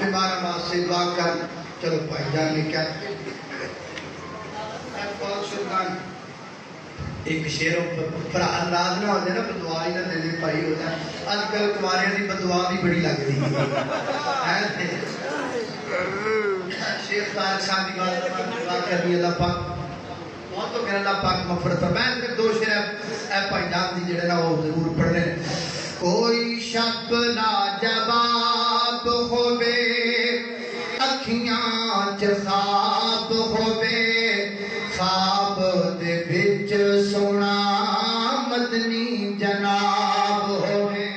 بیمار واسطے دعا کر. چلو بھائی جان نے کیا ایک شیر پر انداز نہ ہوتے نا بدعا ہی نہ دینے پائی ہوتا ہے. آج کل کماریاں دی بدعا بھی بڑی لگ رہی ہے. شیخ طارق صاحب کی بات دعا کرنی اللہ پاک بہت تو کہ اللہ پاک مغفرت فرمائے. پھر دو شیر اے بھائی جان دی جڑے نا وہ ضرور پڑھنے. کوئی شب لاجواب ہووے اکھیاں چ خواب ہووے خواب دے وچ سونا مدنی جناب ہووے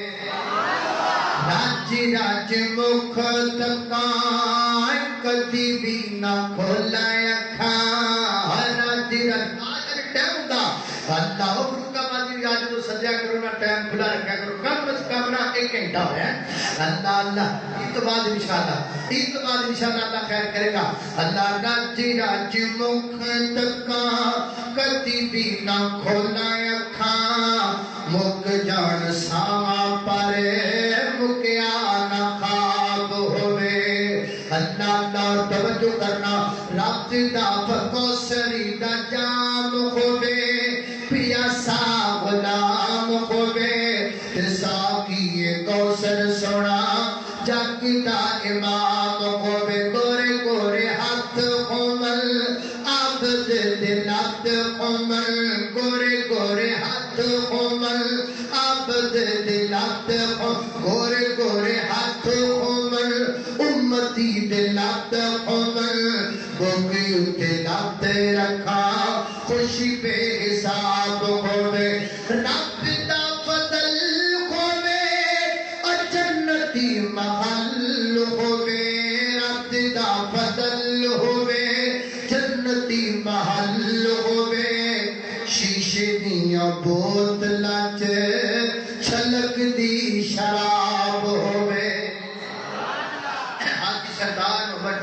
رج رج مکھ تکاں کدی بھی نہ کھولے اکھاں رج رج ٹائم دا اللہ کا آج تو سجا کرو نا ٹائم کھلا رکھا کرو کم از کم نا 1 گھنٹہ ہوا ہے. اللہ اللہ عید تو بعد انشاءاللہ اللہ خیر کرے گا. اللہ رج رج مکھ تکاں کدی بھی نہ کھولا اکھاں مک جان ساواں پر مکیا نہ خواب ہووے. اللہ اللہ توجہ کرنا رب دا کوثری دا جام ہووے پیاسا غلام ہووے ساقی کوثر سونا جگ دا امام ہووے. گورے گورے ہاتھ کومل عابد دے لت کومل گورے گورے ہاتھ کومل عابد دے لت گورے گورے ہاتھ کومل امتی دے لت کومل گوگی اتے لت رکھا خوشی بے حساب ہووے. رب دا فضل ہووے اور جنتی محل ہووے. رب دا فضل ہووے جنتی محل ہووے. شیشے دیاں بوتلاں چ چھلک دی شراب ہووے. حاجی سردار محمد